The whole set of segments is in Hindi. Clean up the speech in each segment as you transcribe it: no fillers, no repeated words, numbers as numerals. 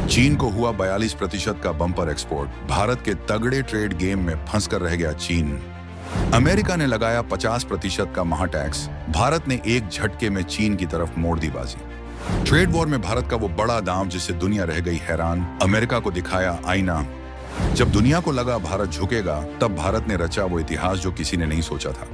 चीन को हुआ 42% का बम्पर एक्सपोर्ट। भारत के तगड़े ट्रेड गेम में फंसकर रह गया चीन। अमेरिका ने लगाया 50% का महाटैक्स। भारत ने एक झटके में चीन की तरफ मोड़ दी बाजी। ट्रेड वॉर में भारत का वो बड़ा दांव जिससे दुनिया रह गई हैरान, अमेरिका को दिखाया आईना। जब दुनिया को लगा भारत झुकेगा, तब भारत ने रचा वो इतिहास जो किसी ने नहीं सोचा था।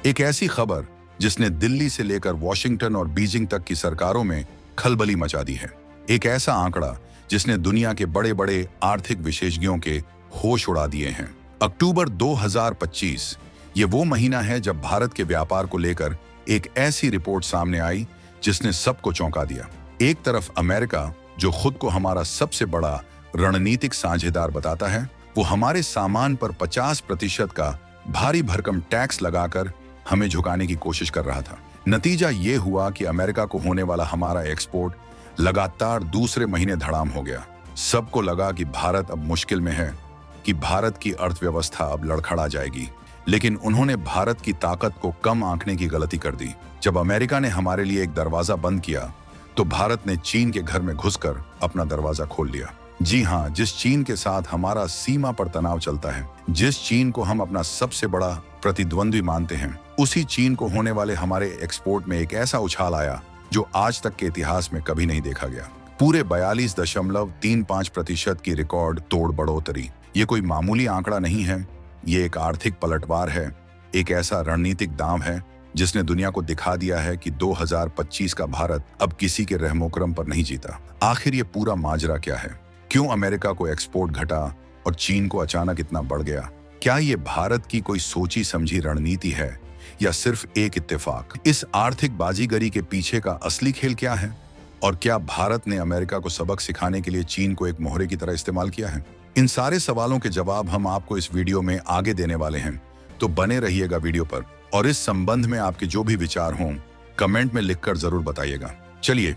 एक ऐसी खबर जिसने दिल्ली से लेकर वॉशिंगटन और बीजिंग तक की सरकारों में खलबली मचा दी है। एक ऐसा आंकड़ा जिसने दुनिया के बड़े बड़े आर्थिक विशेषज्ञों के होश उड़ा दिए हैं। अक्टूबर 2025 ये वो महीना है जब भारत के व्यापार को लेकर एक ऐसी रिपोर्ट सामने आई जिसने सबको चौंका दिया। एक तरफ अमेरिका, जो खुद को हमारा सबसे बड़ा रणनीतिक साझेदार बताता है, वो हमारे सामान पर 50% का भारी भरकम टैक्स लगाकर हमें झुकाने की कोशिश कर रहा था। नतीजा ये हुआ कि अमेरिका को होने वाला हमारा एक्सपोर्ट लगातार दूसरे महीने धड़ाम हो गया। सबको लगा कि भारत अब मुश्किल में है, कि भारत की अर्थव्यवस्था अब लड़खड़ा जाएगी। लेकिन उन्होंने भारत की ताकत को कम आंकने की गलती कर दी। जब अमेरिका ने हमारे लिए एक दरवाजा बंद किया, तो भारत ने चीन के घर में घुसकर अपना दरवाजा खोल लिया। जी हाँ, जिस चीन के साथ हमारा सीमा पर तनाव चलता है, जिस चीन को हम अपना सबसे बड़ा प्रतिद्वंद्वी मानते हैं, उसी चीन को होने वाले हमारे एक्सपोर्ट में एक ऐसा उछाल आया जो आज तक के इतिहास में कभी नहीं देखा गया। पूरे 42.35% की रिकॉर्ड तोड़ बढ़ोतरी। ये कोई मामूली आंकड़ा नहीं है, ये एक आर्थिक पलटवार है, एक ऐसा रणनीतिक दांव है जिसने दुनिया को दिखा दिया है कि 2025 का भारत अब किसी के रहमोकरम पर नहीं जीता। आखिर ये पूरा माजरा क्या है? क्यों अमेरिका को एक्सपोर्ट घटा और चीन को अचानक इतना बढ़ गया? क्या ये भारत की कोई सोची समझी रणनीति है या सिर्फ एक इत्तेफाक? इस आर्थिक बाजीगरी के पीछे का असली खेल क्या है? और क्या भारत ने अमेरिका को सबक सिखाने के लिए चीन को एक मोहरे की तरह इस्तेमाल किया है? इन सारे सवालों के जवाब हम आपको इस वीडियो में आगे देने वाले हैं, तो बने रहिएगा वीडियो पर। और इस संबंध में आपके जो भी विचार हों, कमेंट में लिखकर जरूर बताइएगा। चलिए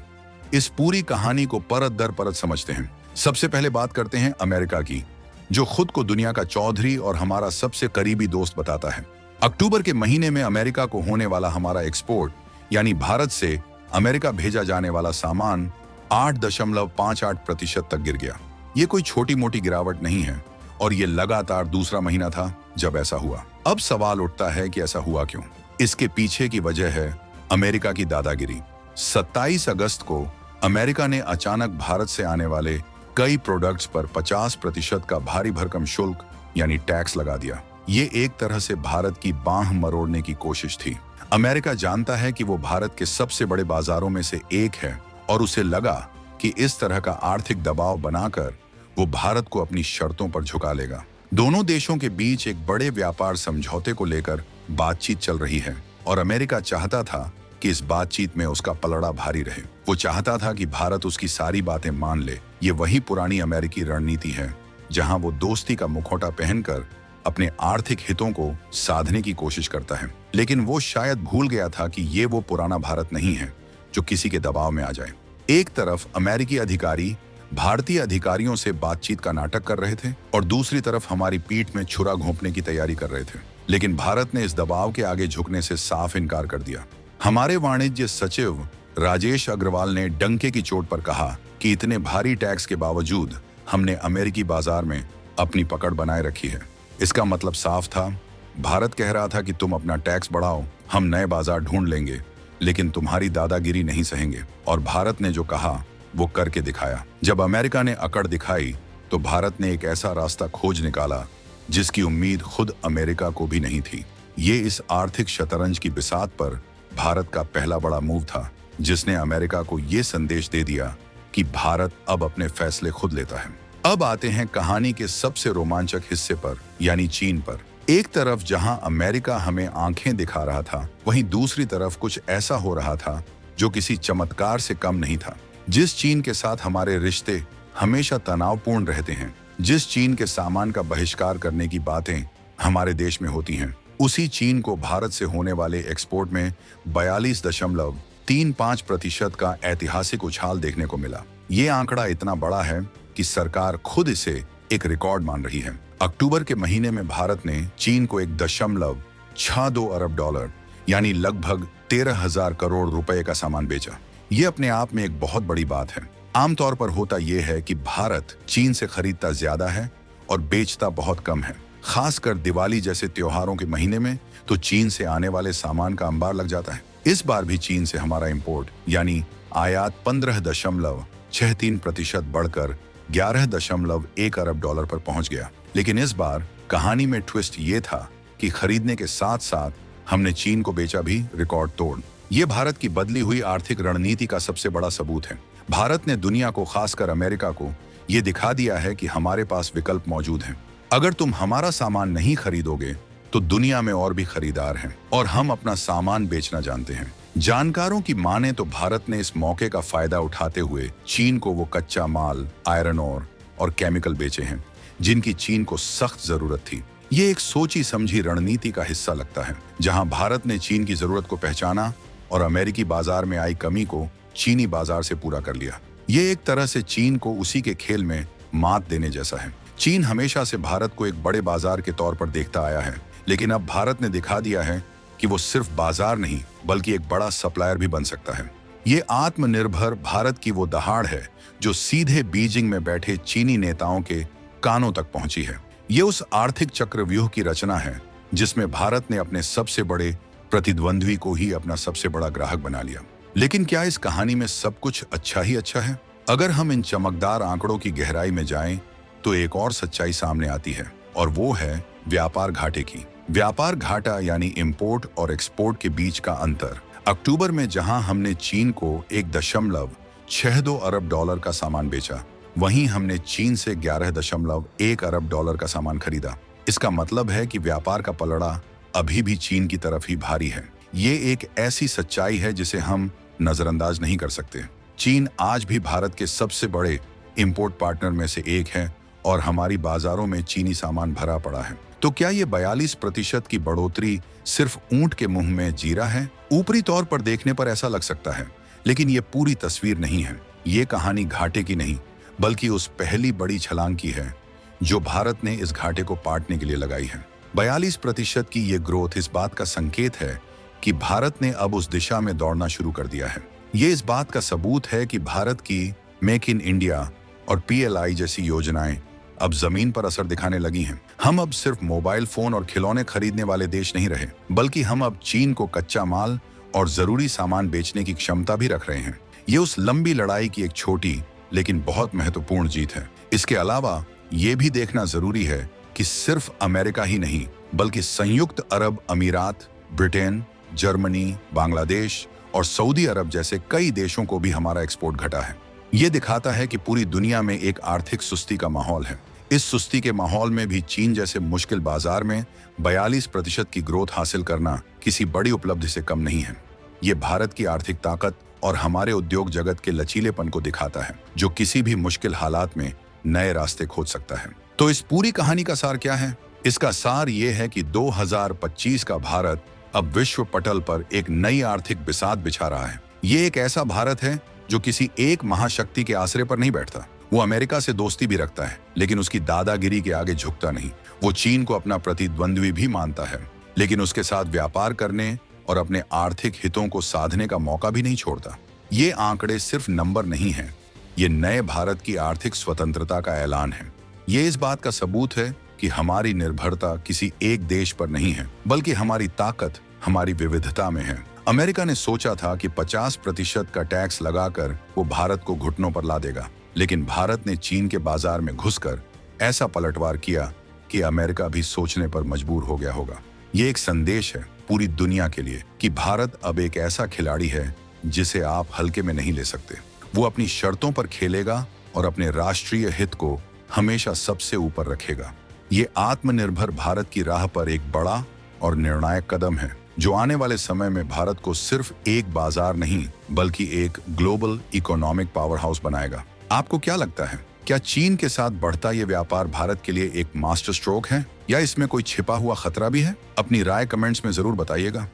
इस पूरी कहानी को परत दर परत समझते हैं। सबसे पहले बात करते हैं अमेरिका की, जो खुद को दुनिया का चौधरी और हमारा सबसे करीबी दोस्त बताता है। अक्टूबर के महीने में अमेरिका को होने वाला हमारा एक्सपोर्ट, यानी भारत से अमेरिका भेजा जाने वाला सामान 8.58% तक गिर गया। ये कोई छोटी मोटी गिरावट नहीं है, और ये लगातार दूसरा महीना था जब ऐसा हुआ। अब सवाल उठता है कि ऐसा हुआ क्यों? इसके पीछे की वजह है अमेरिका की दादागिरी। 27 अगस्त को अमेरिका ने अचानक भारत से आने वाले कई प्रोडक्ट्स पर 50% का भारी भरकम शुल्क यानी टैक्स लगा दिया। ये एक तरह से भारत की बांह मरोड़ने की कोशिश थी। अमेरिका जानता है कि वो भारत के सबसे बड़े बाजारों में से एक है, और उसे लगा कि इस तरह का आर्थिक दबाव बनाकर वो भारत को अपनी शर्तों पर झुका लेगा। दोनों देशों के बीच एक बड़े व्यापार समझौते को लेकर बातचीत चल रही है, और अमेरिका चाहता था कि इस बातचीत में उसका पलड़ा भारी रहे। वो चाहता था कि भारत उसकी सारी बातें मान ले। ये वही पुरानी अमेरिकी रणनीति है, जहां वो दोस्ती का मुखौटा पहनकर अपने आर्थिक हितों को साधने की कोशिश करता है। लेकिन वो शायद भूल गया था कि ये वो पुराना भारत नहीं है जो किसी के दबाव में आ जाए। एक तरफ अमेरिकी अधिकारी भारतीय अधिकारियों से बातचीत का नाटक कर रहे थे, और दूसरी तरफ हमारी पीठ में छुरा घोंपने की तैयारी कर रहे थे। लेकिन भारत ने इस दबाव के आगे झुकने से साफ इनकार कर दिया। हमारे वाणिज्य सचिव राजेश अग्रवाल ने डंके की चोट पर कहा कि इतने भारी टैक्स के बावजूद हमने अमेरिकी बाजार में अपनी पकड़ बनाए रखी है। इसका मतलब साफ था, भारत कह रहा था कि तुम अपना टैक्स बढ़ाओ, हम नए बाजार ढूंढ लेंगे, लेकिन तुम्हारी दादागिरी नहीं सहेंगे। और भारत ने जो कहा वो करके दिखाया। जब अमेरिका ने अकड़ दिखाई, तो भारत ने एक ऐसा रास्ता खोज निकाला जिसकी उम्मीद खुद अमेरिका को भी नहीं थी। ये इस आर्थिक शतरंज की बिसात पर भारत का पहला बड़ा मूव था, जिसने अमेरिका को ये संदेश दे दिया कि भारत अब अपने फैसले खुद लेता है। अब आते हैं कहानी के सबसे रोमांचक हिस्से पर, यानी चीन पर। एक तरफ जहां अमेरिका हमें आंखें दिखा रहा था, वहीं दूसरी तरफ कुछ ऐसा हो रहा था जो किसी चमत्कार से कम नहीं था। जिस चीन के साथ हमारे रिश्ते हमेशा तनावपूर्ण रहते हैं, जिस चीन के सामान का बहिष्कार करने की बातें हमारे देश में होती हैं, उसी चीन को भारत से होने वाले एक्सपोर्ट में 42.35% का ऐतिहासिक उछाल देखने को मिला। ये आंकड़ा इतना बड़ा है कि सरकार खुद इसे एक रिकॉर्ड मान रही है। अक्टूबर के महीने में भारत ने चीन को 1.62 अरब डॉलर यानी लगभग 13,000 करोड़ रुपए का सामान बेचा। ये अपने आप में एक बहुत बड़ी बात है। आमतौर पर होता यह है कि भारत चीन से खरीदता ज्यादा है और बेचता बहुत कम है। खासकर दिवाली जैसे त्योहारों के महीने में तो चीन से आने वाले सामान का अंबार लग जाता है। इस बार भी चीन से हमारा इंपोर्ट यानी आयात 15.63% बढ़कर 11.1 अरब डॉलर पर पहुंच गया। लेकिन इस बार कहानी में ट्विस्ट ये था कि खरीदने के साथ साथ हमने चीन को बेचा भी रिकॉर्ड तोड़। ये भारत की बदली हुई आर्थिक रणनीति का सबसे बड़ा सबूत है। भारत ने दुनिया को, खासकर अमेरिका को, ये दिखा दिया है कि हमारे पास विकल्प मौजूद हैं। अगर तुम हमारा सामान नहीं खरीदोगे तो दुनिया में और भी खरीदार हैं और हम अपना सामान बेचना जानते हैं। जानकारों की माने तो भारत ने इस मौके का फायदा उठाते हुए चीन को वो कच्चा माल, आयरन ओर और केमिकल बेचे हैं जिनकी चीन को सख्त जरूरत थी। ये एक सोची समझी रणनीति का हिस्सा लगता है, जहां भारत ने चीन की जरूरत को पहचाना और अमेरिकी बाजार में आई कमी को चीनी बाजार से पूरा कर लिया। ये एक तरह से चीन को उसी के खेल में मात देने जैसा है। चीन हमेशा से भारत को एक बड़े बाजार के तौर पर देखता आया है, लेकिन अब भारत ने दिखा दिया है कि वो सिर्फ बाजार नहीं बल्कि एक बड़ा सप्लायर भी बन सकता है। ये आत्मनिर्भर भारत की वो दहाड़ है जो सीधे बीजिंग में बैठे चीनी नेताओं के कानों तक पहुंची है। ये उस आर्थिक चक्रव्यूह की रचना है जिसमें भारत ने अपने सबसे बड़े प्रतिद्वंद्वी को ही अपना सबसे बड़ा ग्राहक बना लिया। लेकिन क्या इस कहानी में सब कुछ अच्छा ही अच्छा है? अगर हम इन चमकदार आंकड़ों की गहराई में जाएं, तो एक और सच्चाई सामने आती है और वो है व्यापार घाटे की। व्यापार घाटा यानी इंपोर्ट और एक्सपोर्ट के बीच का अंतर। अक्टूबर में जहां हमने चीन को 1.62 अरब डॉलर का सामान बेचा, वहीं हमने चीन से 11.1 अरब डॉलर का सामान खरीदा। इसका मतलब है कि व्यापार का पलड़ा अभी भी चीन की तरफ ही भारी है। ये एक ऐसी सच्चाई है जिसे हम नजरअंदाज नहीं कर सकते। चीन आज भी भारत के सबसे बड़े इंपोर्ट पार्टनर में से एक है और हमारी बाजारों में चीनी सामान भरा पड़ा है। तो क्या ये 42% की बढ़ोतरी सिर्फ ऊंट के मुंह में जीरा है? ऊपरी तौर पर देखने पर ऐसा लग सकता है, लेकिन ये पूरी तस्वीर नहीं है। ये कहानी घाटे की नहीं बल्कि उस पहली बड़ी छलांग की है जो भारत ने इस घाटे को पाटने के लिए लगाई है। 42% की ये ग्रोथ इस बात का संकेत है कि भारत ने अब उस दिशा में दौड़ना शुरू कर दिया है। ये इस बात का सबूत है कि भारत की मेक इन इंडिया और PLI जैसी योजनाएं अब जमीन पर असर दिखाने लगी हैं। हम अब सिर्फ मोबाइल फोन और खिलौने खरीदने वाले देश नहीं रहे, बल्कि हम अब चीन को कच्चा माल और जरूरी सामान बेचने की क्षमता भी रख रहे हैं। ये उस लंबी लड़ाई की एक छोटी लेकिन बहुत महत्वपूर्ण जीत है। इसके अलावा ये भी देखना जरूरी है कि सिर्फ अमेरिका ही नहीं बल्कि संयुक्त अरब अमीरात, ब्रिटेन, जर्मनी, बांग्लादेश और सऊदी अरब जैसे कई देशों को भी हमारा एक्सपोर्ट घटा है। ये दिखाता है कि पूरी दुनिया में एक आर्थिक सुस्ती का माहौल है। इस सुस्ती के माहौल में भी चीन जैसे मुश्किल बाजार में 42% की ग्रोथ हासिल करना किसी बड़ी उपलब्धि से कम नहीं है। ये भारत की आर्थिक ताकत और हमारे उद्योग जगत के लचीलेपन को दिखाता है, जो किसी भी मुश्किल हालात में नए रास्ते खोज सकता है। तो इस पूरी कहानी का सार क्या है? इसका सार ये है कि 2025 का भारत अब विश्व पटल पर एक नई आर्थिक बिसात बिछा रहा है। ये एक ऐसा भारत है जो किसी एक महाशक्ति के आसरे पर नहीं बैठता। वो अमेरिका से दोस्ती भी रखता है, लेकिन उसकी दादागिरी के आगे झुकता नहीं। वो चीन को अपना प्रतिद्वंद्वी भी मानता है, लेकिन उसके साथ व्यापार करने और अपने आर्थिक हितों को साधने का मौका भी नहीं छोड़ता। ये आंकड़े सिर्फ नंबर नहीं हैं, ये नए भारत की आर्थिक स्वतंत्रता का ऐलान है। ये इस बात का सबूत है कि हमारी निर्भरता किसी एक देश पर नहीं है, बल्कि हमारी ताकत हमारी विविधता में है। अमेरिका ने सोचा था कि 50% का टैक्स लगाकर वो भारत को घुटनों पर ला देगा, लेकिन भारत ने चीन के बाजार में घुसकर ऐसा पलटवार किया कि अमेरिका भी सोचने पर मजबूर हो गया होगा। ये एक संदेश है पूरी दुनिया के लिए कि भारत अब एक ऐसा खिलाड़ी है जिसे आप हल्के में नहीं ले सकते। वो अपनी शर्तों पर खेलेगा और अपने राष्ट्रीय हित को हमेशा सबसे ऊपर रखेगा। ये आत्मनिर्भर भारत की राह पर एक बड़ा और निर्णायक कदम है, जो आने वाले समय में भारत को सिर्फ एक बाजार नहीं बल्कि एक ग्लोबल इकोनॉमिक पावर हाउस बनाएगा। आपको क्या लगता है? क्या चीन के साथ बढ़ता ये व्यापार भारत के लिए एक मास्टर स्ट्रोक है या इसमें कोई छिपा हुआ खतरा भी है? अपनी राय कमेंट्स में जरूर बताइएगा।